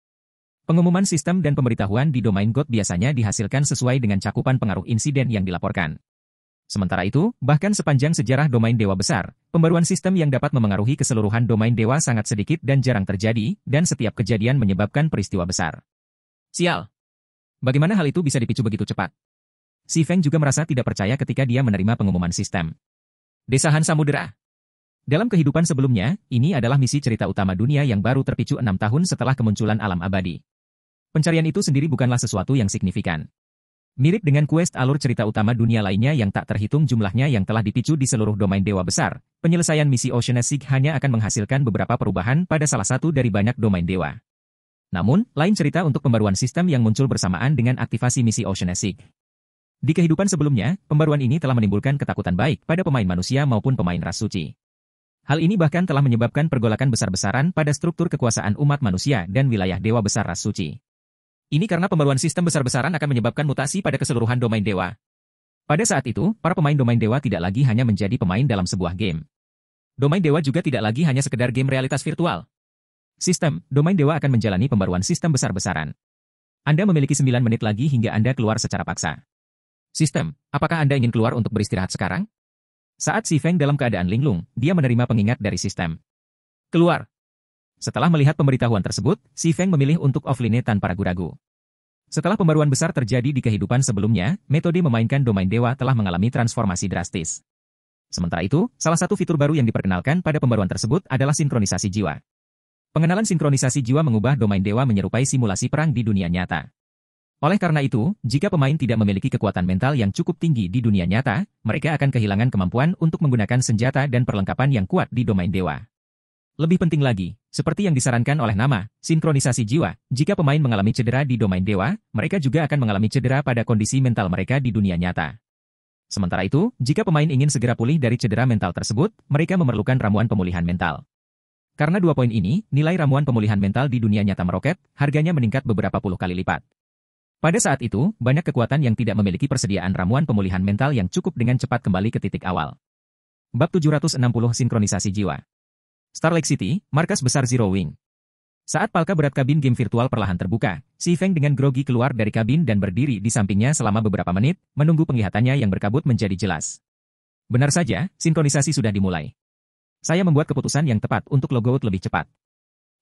Pengumuman sistem dan pemberitahuan di domain God biasanya dihasilkan sesuai dengan cakupan pengaruh insiden yang dilaporkan. Sementara itu, bahkan sepanjang sejarah domain dewa besar, pembaruan sistem yang dapat memengaruhi keseluruhan domain dewa sangat sedikit dan jarang terjadi, dan setiap kejadian menyebabkan peristiwa besar. Sial. Bagaimana hal itu bisa dipicu begitu cepat? Si Feng juga merasa tidak percaya ketika dia menerima pengumuman sistem. Desahan Samudera. Dalam kehidupan sebelumnya, ini adalah misi cerita utama dunia yang baru terpicu 6 tahun setelah kemunculan alam abadi. Pencarian itu sendiri bukanlah sesuatu yang signifikan. Mirip dengan quest alur cerita utama dunia lainnya yang tak terhitung jumlahnya yang telah dipicu di seluruh domain dewa besar, penyelesaian misi Oceanasic hanya akan menghasilkan beberapa perubahan pada salah satu dari banyak domain dewa. Namun, lain cerita untuk pembaruan sistem yang muncul bersamaan dengan aktivasi misi Oceanasic. Di kehidupan sebelumnya, pembaruan ini telah menimbulkan ketakutan baik pada pemain manusia maupun pemain ras suci. Hal ini bahkan telah menyebabkan pergolakan besar-besaran pada struktur kekuasaan umat manusia dan wilayah dewa besar ras suci. Ini karena pembaruan sistem besar-besaran akan menyebabkan mutasi pada keseluruhan domain dewa. Pada saat itu, para pemain domain dewa tidak lagi hanya menjadi pemain dalam sebuah game. Domain dewa juga tidak lagi hanya sekedar game realitas virtual. Sistem, domain dewa akan menjalani pembaruan sistem besar-besaran. Anda memiliki 9 menit lagi hingga Anda keluar secara paksa. Sistem, apakah Anda ingin keluar untuk beristirahat sekarang? Saat Si Feng dalam keadaan linglung, dia menerima pengingat dari sistem. Keluar. Setelah melihat pemberitahuan tersebut, Si Feng memilih untuk offline tanpa ragu-ragu. Setelah pembaruan besar terjadi di kehidupan sebelumnya, metode memainkan domain dewa telah mengalami transformasi drastis. Sementara itu, salah satu fitur baru yang diperkenalkan pada pembaruan tersebut adalah sinkronisasi jiwa. Pengenalan sinkronisasi jiwa mengubah domain dewa menyerupai simulasi perang di dunia nyata. Oleh karena itu, jika pemain tidak memiliki kekuatan mental yang cukup tinggi di dunia nyata, mereka akan kehilangan kemampuan untuk menggunakan senjata dan perlengkapan yang kuat di domain dewa. Lebih penting lagi, seperti yang disarankan oleh nama, sinkronisasi jiwa, jika pemain mengalami cedera di domain dewa, mereka juga akan mengalami cedera pada kondisi mental mereka di dunia nyata. Sementara itu, jika pemain ingin segera pulih dari cedera mental tersebut, mereka memerlukan ramuan pemulihan mental. Karena 2 poin ini, nilai ramuan pemulihan mental di dunia nyata meroket, harganya meningkat beberapa puluh kali lipat. Pada saat itu, banyak kekuatan yang tidak memiliki persediaan ramuan pemulihan mental yang cukup dengan cepat kembali ke titik awal. Bab 760 Sinkronisasi Jiwa. Star Lake City, markas besar Zero Wing. Saat palka berat kabin game virtual perlahan terbuka, Si Feng dengan grogi keluar dari kabin dan berdiri di sampingnya selama beberapa menit, menunggu penglihatannya yang berkabut menjadi jelas. Benar saja, sinkronisasi sudah dimulai. Saya membuat keputusan yang tepat untuk logout lebih cepat.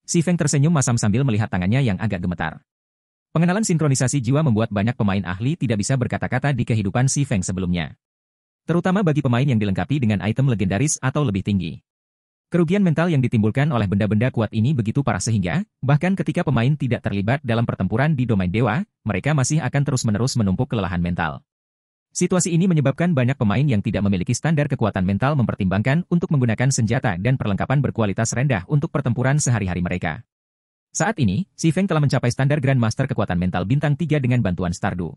Si Feng tersenyum masam sambil melihat tangannya yang agak gemetar. Pengenalan sinkronisasi jiwa membuat banyak pemain ahli tidak bisa berkata-kata di kehidupan Si Feng sebelumnya. Terutama bagi pemain yang dilengkapi dengan item legendaris atau lebih tinggi. Kerugian mental yang ditimbulkan oleh benda-benda kuat ini begitu parah sehingga, bahkan ketika pemain tidak terlibat dalam pertempuran di domain dewa, mereka masih akan terus-menerus menumpuk kelelahan mental. Situasi ini menyebabkan banyak pemain yang tidak memiliki standar kekuatan mental mempertimbangkan untuk menggunakan senjata dan perlengkapan berkualitas rendah untuk pertempuran sehari-hari mereka. Saat ini, Si Feng telah mencapai standar Grandmaster kekuatan mental bintang 3 dengan bantuan Stardew.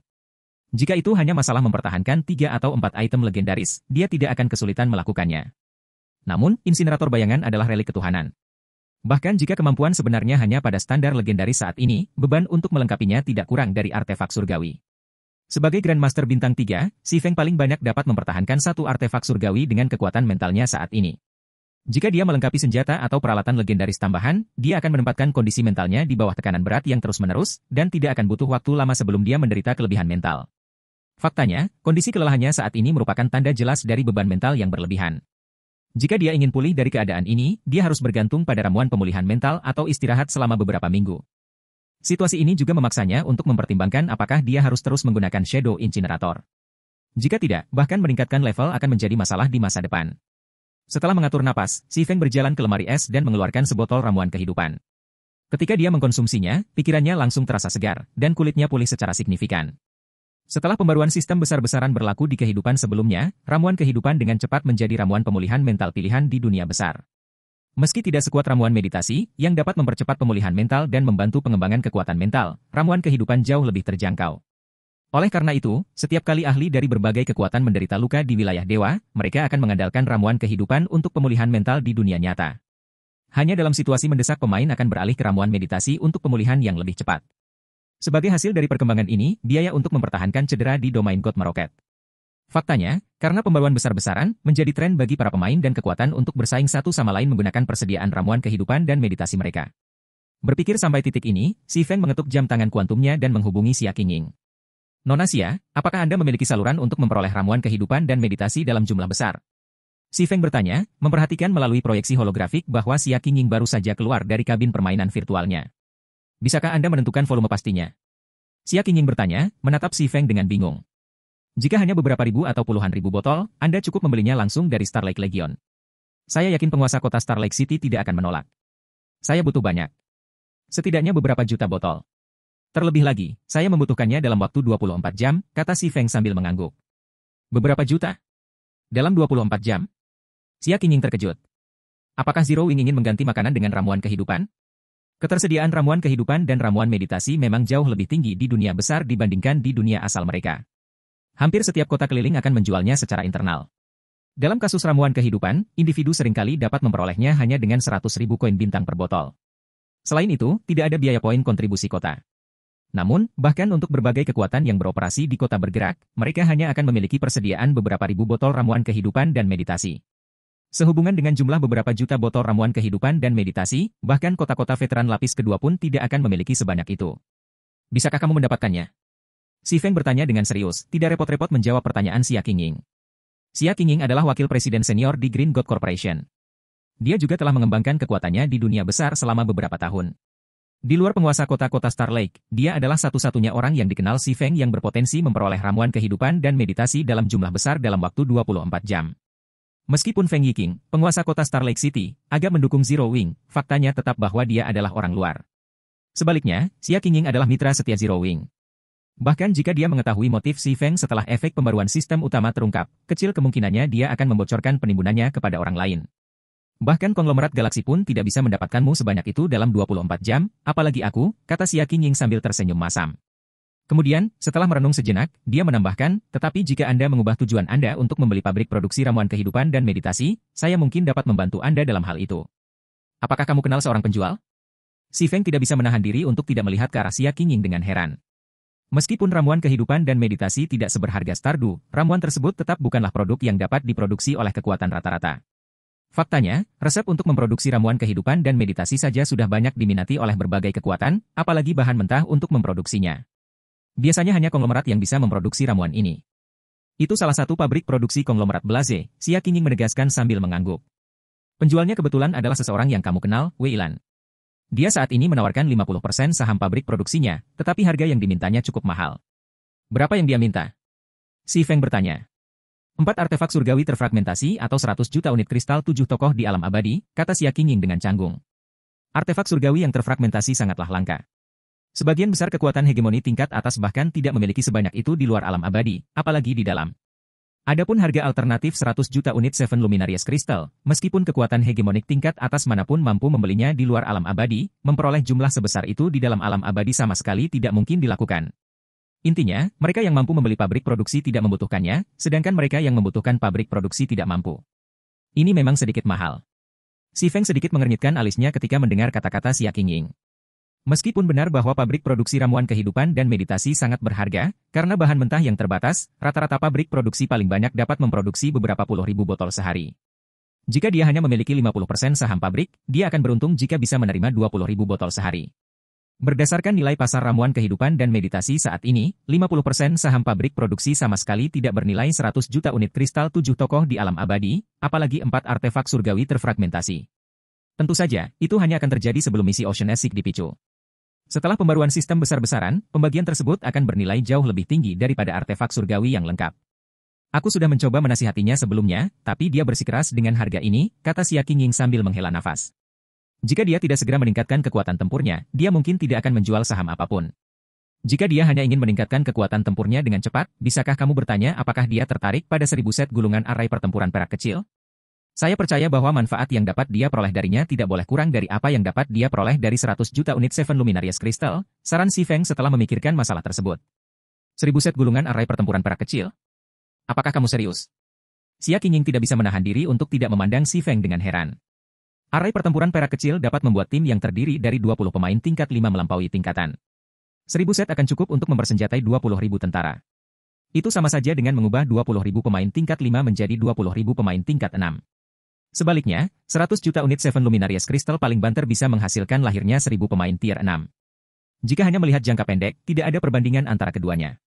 Jika itu hanya masalah mempertahankan 3 atau 4 item legendaris, dia tidak akan kesulitan melakukannya. Namun, insinerator bayangan adalah relik ketuhanan. Bahkan jika kemampuan sebenarnya hanya pada standar legendaris saat ini, beban untuk melengkapinya tidak kurang dari artefak surgawi. Sebagai Grandmaster bintang 3, Si Feng paling banyak dapat mempertahankan satu artefak surgawi dengan kekuatan mentalnya saat ini. Jika dia melengkapi senjata atau peralatan legendaris tambahan, dia akan menempatkan kondisi mentalnya di bawah tekanan berat yang terus-menerus, dan tidak akan butuh waktu lama sebelum dia menderita kelebihan mental. Faktanya, kondisi kelelahannya saat ini merupakan tanda jelas dari beban mental yang berlebihan. Jika dia ingin pulih dari keadaan ini, dia harus bergantung pada ramuan pemulihan mental atau istirahat selama beberapa minggu. Situasi ini juga memaksanya untuk mempertimbangkan apakah dia harus terus menggunakan Shadow Incinerator. Jika tidak, bahkan meningkatkan level akan menjadi masalah di masa depan. Setelah mengatur napas, Si Feng berjalan ke lemari es dan mengeluarkan sebotol ramuan kehidupan. Ketika dia mengkonsumsinya, pikirannya langsung terasa segar, dan kulitnya pulih secara signifikan. Setelah pembaruan sistem besar-besaran berlaku di kehidupan sebelumnya, ramuan kehidupan dengan cepat menjadi ramuan pemulihan mental pilihan di dunia besar. Meski tidak sekuat ramuan meditasi, yang dapat mempercepat pemulihan mental dan membantu pengembangan kekuatan mental, ramuan kehidupan jauh lebih terjangkau. Oleh karena itu, setiap kali ahli dari berbagai kekuatan menderita luka di wilayah dewa, mereka akan mengandalkan ramuan kehidupan untuk pemulihan mental di dunia nyata. Hanya dalam situasi mendesak pemain akan beralih ke ramuan meditasi untuk pemulihan yang lebih cepat. Sebagai hasil dari perkembangan ini, biaya untuk mempertahankan cedera di domain God meroket. Faktanya, karena pembaruan besar-besaran, menjadi tren bagi para pemain dan kekuatan untuk bersaing satu sama lain menggunakan persediaan ramuan kehidupan dan meditasi mereka. Berpikir sampai titik ini, Si Feng mengetuk jam tangan kuantumnya dan menghubungi Xia Qingying. Nona Xia, apakah Anda memiliki saluran untuk memperoleh ramuan kehidupan dan meditasi dalam jumlah besar? Si Feng bertanya, memperhatikan melalui proyeksi holografik bahwa Xia Qingying baru saja keluar dari kabin permainan virtualnya. Bisakah Anda menentukan volume pastinya? Xia Qingying bertanya, menatap Si Feng dengan bingung. Jika hanya beberapa ribu atau puluhan ribu botol, Anda cukup membelinya langsung dari Starlake Legion. Saya yakin penguasa kota Starlake City tidak akan menolak. Saya butuh banyak. Setidaknya beberapa juta botol. Terlebih lagi, saya membutuhkannya dalam waktu 24 jam, kata Si Feng sambil mengangguk. Beberapa juta? Dalam 24 jam? Xia Qingying terkejut. Apakah Zero Wing ingin mengganti makanan dengan ramuan kehidupan? Ketersediaan ramuan kehidupan dan ramuan meditasi memang jauh lebih tinggi di dunia besar dibandingkan di dunia asal mereka. Hampir setiap kota keliling akan menjualnya secara internal. Dalam kasus ramuan kehidupan, individu seringkali dapat memperolehnya hanya dengan 100.000 koin bintang per botol. Selain itu, tidak ada biaya poin kontribusi kota. Namun, bahkan untuk berbagai kekuatan yang beroperasi di kota bergerak, mereka hanya akan memiliki persediaan beberapa ribu botol ramuan kehidupan dan meditasi. Sehubungan dengan jumlah beberapa juta botol ramuan kehidupan dan meditasi, bahkan kota-kota veteran lapis kedua pun tidak akan memiliki sebanyak itu. Bisakah kamu mendapatkannya? Si Feng bertanya dengan serius, tidak repot-repot menjawab pertanyaan Xia Qingying. Xia Qingying adalah wakil presiden senior di Green God Corporation. Dia juga telah mengembangkan kekuatannya di dunia besar selama beberapa tahun. Di luar penguasa kota-kota Starlake, dia adalah satu-satunya orang yang dikenal Si Feng yang berpotensi memperoleh ramuan kehidupan dan meditasi dalam jumlah besar dalam waktu 24 jam. Meskipun Feng Yiqing, penguasa kota Starlake City, agak mendukung Zero Wing, faktanya tetap bahwa dia adalah orang luar. Sebaliknya, Xia Qingying adalah mitra setia Zero Wing. Bahkan jika dia mengetahui motif Si Feng setelah efek pembaruan sistem utama terungkap, kecil kemungkinannya dia akan membocorkan penimbunannya kepada orang lain. Bahkan konglomerat galaksi pun tidak bisa mendapatkanmu sebanyak itu dalam 24 jam, apalagi aku, kata Xia Qingying sambil tersenyum masam. Kemudian, setelah merenung sejenak, dia menambahkan, tetapi jika Anda mengubah tujuan Anda untuk membeli pabrik produksi ramuan kehidupan dan meditasi, saya mungkin dapat membantu Anda dalam hal itu. Apakah kamu kenal seorang penjual? Si Feng tidak bisa menahan diri untuk tidak melihat ke arah Xia Qingying dengan heran. Meskipun ramuan kehidupan dan meditasi tidak seberharga Stardew, ramuan tersebut tetap bukanlah produk yang dapat diproduksi oleh kekuatan rata-rata. Faktanya, resep untuk memproduksi ramuan kehidupan dan meditasi saja sudah banyak diminati oleh berbagai kekuatan, apalagi bahan mentah untuk memproduksinya. Biasanya hanya konglomerat yang bisa memproduksi ramuan ini. Itu salah satu pabrik produksi konglomerat Blaze, Xia Qingying menegaskan sambil mengangguk. Penjualnya kebetulan adalah seseorang yang kamu kenal, Wei Lan. Dia saat ini menawarkan 50% saham pabrik produksinya, tetapi harga yang dimintanya cukup mahal. Berapa yang dia minta? Si Feng bertanya. 4 artefak surgawi terfragmentasi atau 100 juta unit kristal 7 tokoh di alam abadi, kata Xia Qingying dengan canggung. Artefak surgawi yang terfragmentasi sangatlah langka. Sebagian besar kekuatan hegemoni tingkat atas bahkan tidak memiliki sebanyak itu di luar alam abadi, apalagi di dalam. Adapun harga alternatif 100 juta unit Seven Luminaries Crystal, meskipun kekuatan hegemonik tingkat atas manapun mampu membelinya di luar alam abadi, memperoleh jumlah sebesar itu di dalam alam abadi sama sekali tidak mungkin dilakukan. Intinya, mereka yang mampu membeli pabrik produksi tidak membutuhkannya, sedangkan mereka yang membutuhkan pabrik produksi tidak mampu. Ini memang sedikit mahal. Si Feng sedikit mengernyitkan alisnya ketika mendengar kata-kata Xia Qingying. Meskipun benar bahwa pabrik produksi ramuan kehidupan dan meditasi sangat berharga, karena bahan mentah yang terbatas, rata-rata pabrik produksi paling banyak dapat memproduksi beberapa puluh ribu botol sehari. Jika dia hanya memiliki 50% saham pabrik, dia akan beruntung jika bisa menerima 20.000 botol sehari. Berdasarkan nilai pasar ramuan kehidupan dan meditasi saat ini, 50% saham pabrik produksi sama sekali tidak bernilai 100 juta unit kristal 7 tokoh di alam abadi, apalagi 4 artefak surgawi terfragmentasi. Tentu saja, itu hanya akan terjadi sebelum misi Ocean Seek dipicu. Setelah pembaruan sistem besar-besaran, pembagian tersebut akan bernilai jauh lebih tinggi daripada artefak surgawi yang lengkap. Aku sudah mencoba menasihatinya sebelumnya, tapi dia bersikeras dengan harga ini, kata Xia Qingying sambil menghela nafas. Jika dia tidak segera meningkatkan kekuatan tempurnya, dia mungkin tidak akan menjual saham apapun. Jika dia hanya ingin meningkatkan kekuatan tempurnya dengan cepat, bisakah kamu bertanya apakah dia tertarik pada 1000 set gulungan arai pertempuran perak kecil? Saya percaya bahwa manfaat yang dapat dia peroleh darinya tidak boleh kurang dari apa yang dapat dia peroleh dari 100 juta unit Seven Luminaries Crystal, saran Si Feng setelah memikirkan masalah tersebut. 1000 set gulungan arai pertempuran perak kecil? Apakah kamu serius? Xia Qingying tidak bisa menahan diri untuk tidak memandang Si Feng dengan heran. Arai pertempuran perak kecil dapat membuat tim yang terdiri dari 20 pemain tingkat 5 melampaui tingkatan. 1000 set akan cukup untuk mempersenjatai 20.000 tentara. Itu sama saja dengan mengubah 20.000 pemain tingkat 5 menjadi 20.000 pemain tingkat 6. Sebaliknya, 100 juta unit Seven Luminaries Crystal paling banter bisa menghasilkan lahirnya 1000 pemain tier 6. Jika hanya melihat jangka pendek, tidak ada perbandingan antara keduanya.